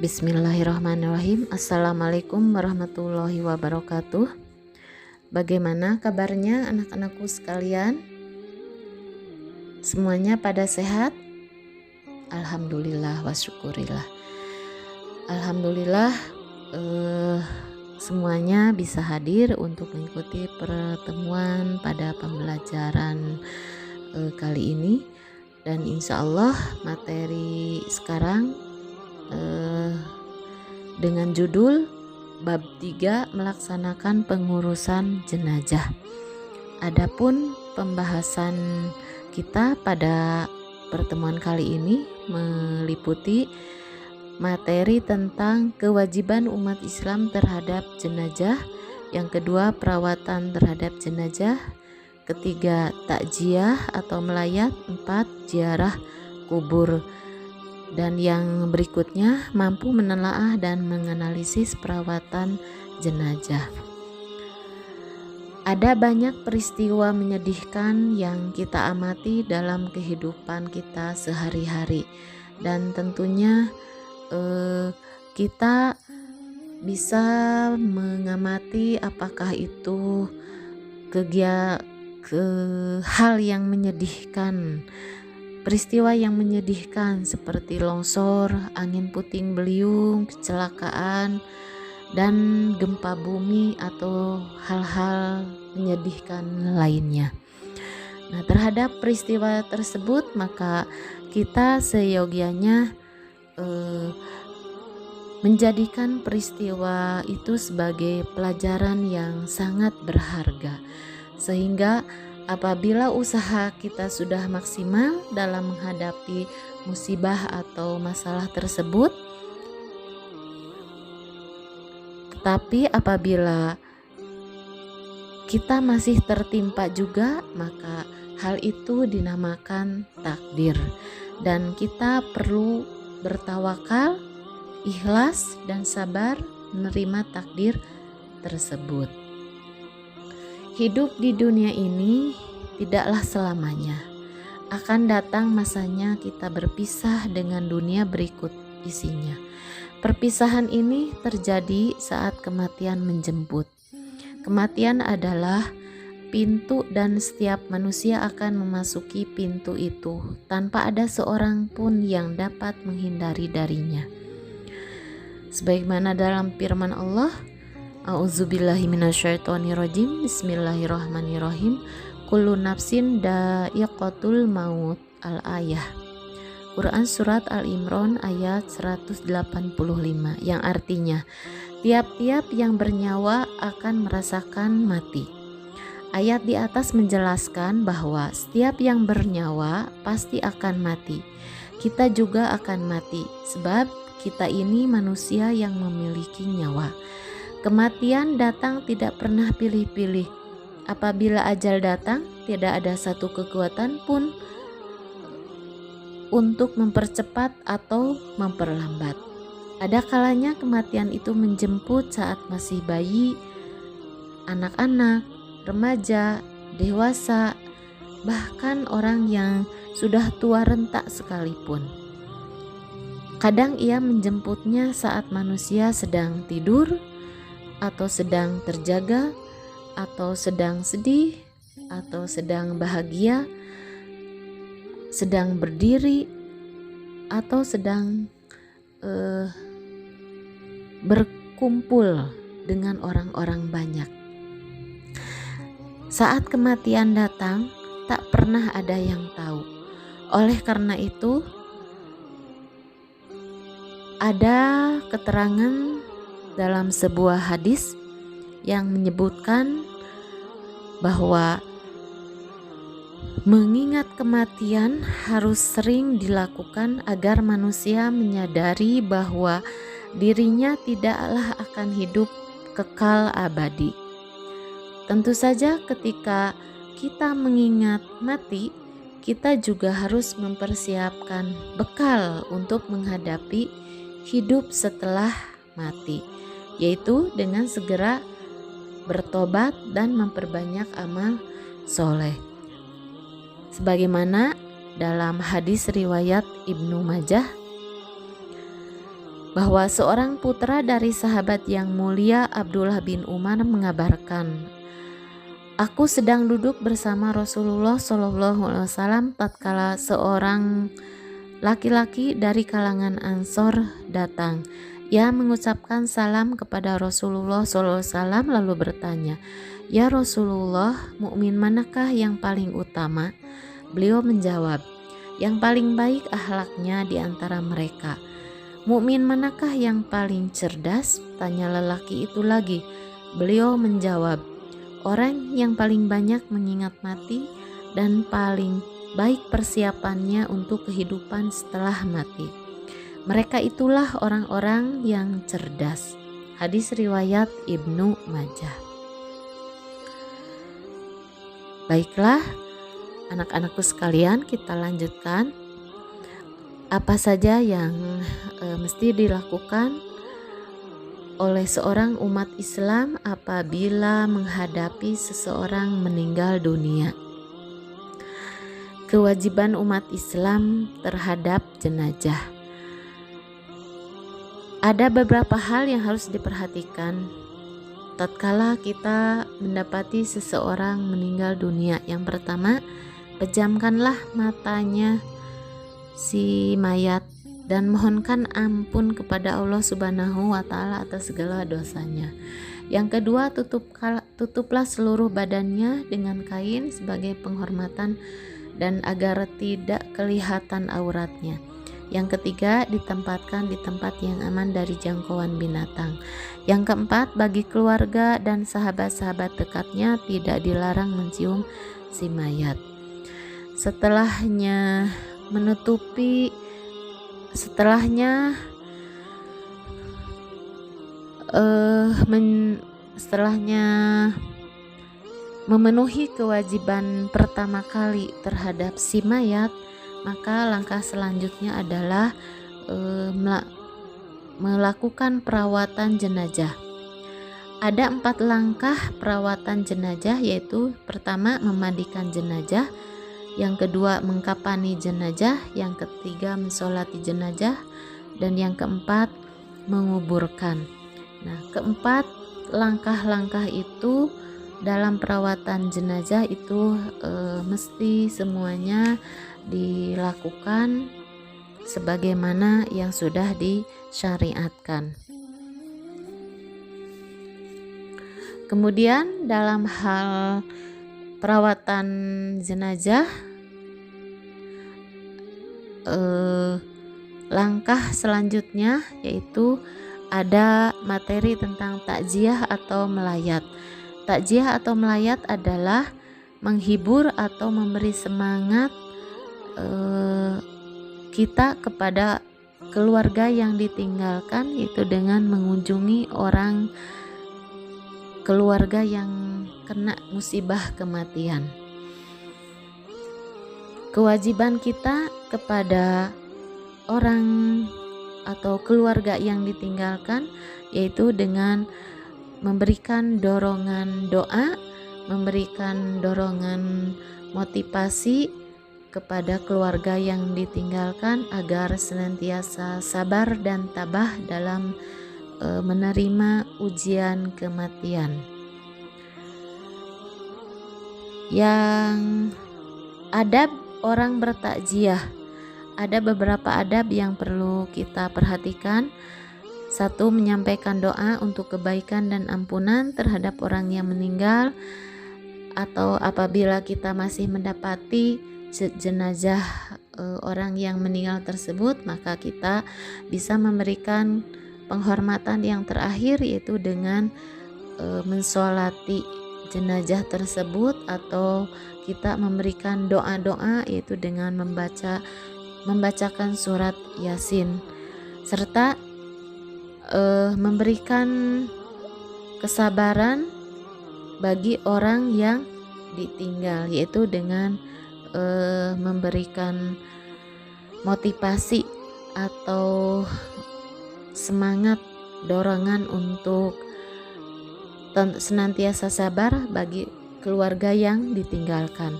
Bismillahirrahmanirrahim. Assalamualaikum warahmatullahi wabarakatuh. Bagaimana kabarnya anak-anakku sekalian? Semuanya pada sehat? Alhamdulillah wa syukurillah. Alhamdulillah semuanya bisa hadir untuk mengikuti pertemuan pada pembelajaran kali ini. Dan insya Allah materi sekarang dengan judul bab 3 melaksanakan pengurusan jenazah. Adapun pembahasan kita pada pertemuan kali ini meliputi materi tentang kewajiban umat Islam terhadap jenazah, yang kedua perawatan terhadap jenazah, ketiga takziah atau melayat, 4 ziarah kubur, dan yang berikutnya mampu menelaah dan menganalisis perawatan jenazah. Ada banyak peristiwa menyedihkan yang kita amati dalam kehidupan kita sehari-hari, dan tentunya kita bisa mengamati apakah itu hal yang menyedihkan, peristiwa yang menyedihkan seperti longsor, angin puting beliung, kecelakaan, dan gempa bumi atau hal-hal menyedihkan lainnya. Nah, terhadap peristiwa tersebut maka kita seyogianya menjadikan peristiwa itu sebagai pelajaran yang sangat berharga, sehingga apabila usaha kita sudah maksimal dalam menghadapi musibah atau masalah tersebut, tetapi apabila kita masih tertimpa juga, maka hal itu dinamakan takdir, dan kita perlu bertawakal, ikhlas, dan sabar menerima takdir tersebut. Hidup di dunia ini tidaklah selamanya. Akan datang masanya kita berpisah dengan dunia berikut isinya. Perpisahan ini terjadi saat kematian menjemput. Kematian adalah pintu dan setiap manusia akan memasuki pintu itu tanpa ada seorang pun yang dapat menghindari darinya. Sebagaimana dalam firman Allah, A'udzubillahi minasyaitonirrajim. Bismillahirrahmanirrahim. Kullu nafsin dha'iqatul maut. Al-ayah. Quran surat Al-Imran ayat 185, yang artinya tiap-tiap yang bernyawa akan merasakan mati. Ayat di atas menjelaskan bahwa setiap yang bernyawa pasti akan mati. Kita juga akan mati sebab kita ini manusia yang memiliki nyawa. Kematian datang tidak pernah pilih-pilih. Apabila ajal datang, tidak ada satu kekuatan pun untuk mempercepat atau memperlambat. Ada kalanya kematian itu menjemput saat masih bayi, anak-anak, remaja, dewasa, bahkan orang yang sudah tua renta sekalipun. Kadang ia menjemputnya saat manusia sedang tidur, atau sedang terjaga, atau sedang sedih, atau sedang bahagia, sedang berdiri, atau sedang berkumpul dengan orang-orang banyak. Saat kematian datang, tak pernah ada yang tahu. Oleh karena itu, ada keterangan dalam sebuah hadis yang menyebutkan bahwa mengingat kematian harus sering dilakukan agar manusia menyadari bahwa dirinya tidaklah akan hidup kekal abadi. Tentu saja ketika kita mengingat mati, kita juga harus mempersiapkan bekal untuk menghadapi hidup setelah mati, yaitu dengan segera bertobat dan memperbanyak amal soleh. Sebagaimana dalam hadis riwayat Ibnu Majah, bahwa seorang putra dari sahabat yang mulia Abdullah bin Umar mengabarkan, "Aku sedang duduk bersama Rasulullah SAW tatkala seorang laki-laki dari kalangan Ansor datang. Ia mengucapkan salam kepada Rasulullah SAW lalu bertanya, 'Ya Rasulullah, mukmin manakah yang paling utama?' Beliau menjawab, 'Yang paling baik akhlaknya di antara mereka.' 'Mukmin manakah yang paling cerdas?' tanya lelaki itu lagi. Beliau menjawab, 'Orang yang paling banyak mengingat mati dan paling baik persiapannya untuk kehidupan setelah mati. Mereka itulah orang-orang yang cerdas.' Hadis riwayat Ibnu Majah. Baiklah, anak-anakku sekalian, kita lanjutkan. Apa saja yang mesti dilakukan oleh seorang umat Islam apabila menghadapi seseorang meninggal dunia? Kewajiban umat Islam terhadap jenazah. Ada beberapa hal yang harus diperhatikan tatkala kita mendapati seseorang meninggal dunia. Yang pertama, pejamkanlah matanya si mayat dan mohonkan ampun kepada Allah Subhanahu wa Ta'ala atas segala dosanya. Yang kedua, tutuplah seluruh badannya dengan kain sebagai penghormatan dan agar tidak kelihatan auratnya. Yang ketiga, ditempatkan di tempat yang aman dari jangkauan binatang. Yang keempat, bagi keluarga dan sahabat-sahabat dekatnya tidak dilarang mencium si mayat. Setelahnya memenuhi kewajiban pertama kali terhadap si mayat, maka langkah selanjutnya adalah melakukan perawatan jenazah. Ada 4 langkah perawatan jenazah, yaitu pertama, memandikan jenazah, yang kedua, mengkafani jenazah, yang ketiga, mensolati jenazah, dan yang keempat, menguburkan. Nah, keempat langkah-langkah itu dalam perawatan jenazah itu mesti semuanya dilakukan sebagaimana yang sudah disyariatkan. Kemudian dalam hal perawatan jenazah, langkah selanjutnya yaitu ada materi tentang takziah atau melayat. Takziah atau melayat adalah menghibur atau memberi semangat kita kepada keluarga yang ditinggalkan, yaitu dengan mengunjungi orang keluarga yang kena musibah kematian. Kewajiban kita kepada orang atau keluarga yang ditinggalkan yaitu dengan memberikan dorongan doa, memberikan dorongan motivasi kepada keluarga yang ditinggalkan agar senantiasa sabar dan tabah dalam menerima ujian kematian. Yang adab orang bertakziah, ada beberapa adab yang perlu kita perhatikan. 1. Menyampaikan doa untuk kebaikan dan ampunan terhadap orang yang meninggal, atau apabila kita masih mendapati jenazah orang yang meninggal tersebut, maka kita bisa memberikan penghormatan yang terakhir, yaitu dengan mensolati jenazah tersebut, atau kita memberikan doa-doa, yaitu dengan membacakan surat Yasin, serta memberikan kesabaran bagi orang yang ditinggal, yaitu dengan memberikan motivasi atau semangat, dorongan untuk senantiasa sabar bagi keluarga yang ditinggalkan.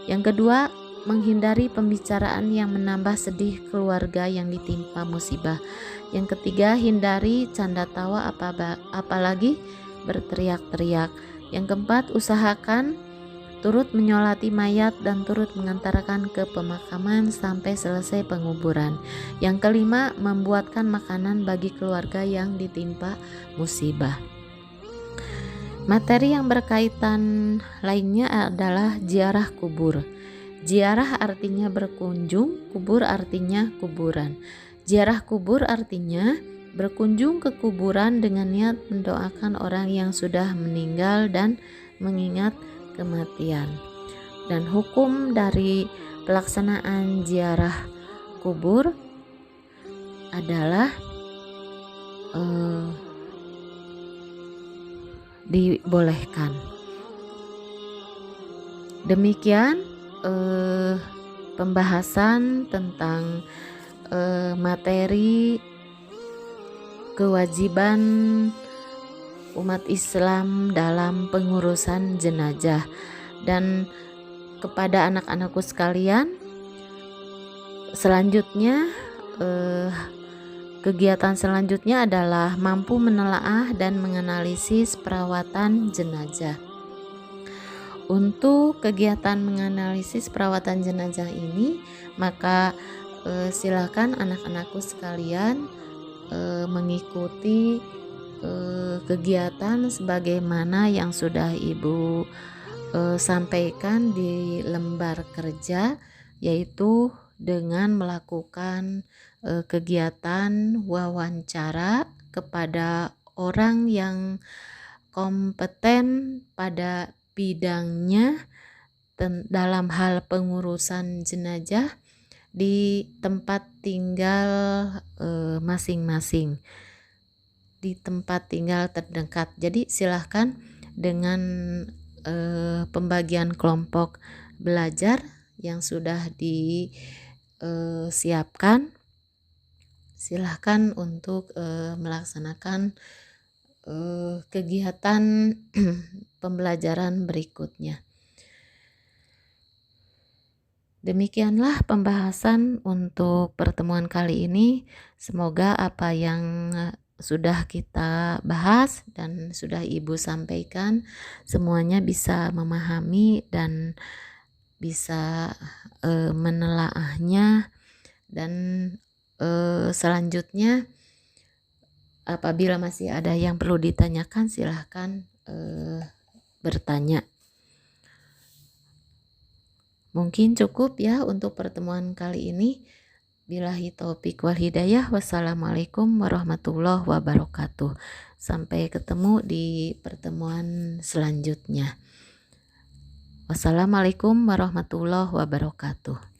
Yang kedua, menghindari pembicaraan yang menambah sedih keluarga yang ditimpa musibah. Yang ketiga, hindari canda tawa apalagi berteriak-teriak. Yang keempat, usahakan turut menyolati mayat dan turut mengantarkan ke pemakaman sampai selesai penguburan. Yang kelima, membuatkan makanan bagi keluarga yang ditimpa musibah. Materi yang berkaitan lainnya adalah ziarah kubur. Ziarah artinya berkunjung, kubur artinya kuburan. Ziarah kubur artinya berkunjung ke kuburan dengan niat mendoakan orang yang sudah meninggal dan mengingat kematian. Dan hukum dari pelaksanaan ziarah kubur adalah dibolehkan. Demikian pembahasan tentang materi kewajiban umat Islam dalam pengurusan jenazah. Dan kepada anak-anakku sekalian, selanjutnya kegiatan selanjutnya adalah mampu menelaah dan menganalisis perawatan jenazah. Untuk kegiatan menganalisis perawatan jenazah ini, maka silakan anak-anakku sekalian mengikuti kegiatan sebagaimana yang sudah Ibu sampaikan di lembar kerja, yaitu dengan melakukan kegiatan wawancara kepada orang yang kompeten pada bidangnya dalam hal pengurusan jenazah di tempat tinggal masing-masing, di tempat tinggal terdekat. Jadi silahkan dengan pembagian kelompok belajar yang sudah disiapkan, silahkan untuk melaksanakan kegiatan pembelajaran berikutnya. Demikianlah pembahasan untuk pertemuan kali ini. Semoga apa yang sudah kita bahas dan sudah Ibu sampaikan semuanya bisa memahami dan bisa menelaahnya. Dan selanjutnya apabila masih ada yang perlu ditanyakan, silahkan bertanya. Mungkin cukup ya untuk pertemuan kali ini. Billahi taufik wal hidayah. Wassalamualaikum warahmatullahi wabarakatuh. Sampai ketemu di pertemuan selanjutnya. Wassalamualaikum warahmatullahi wabarakatuh.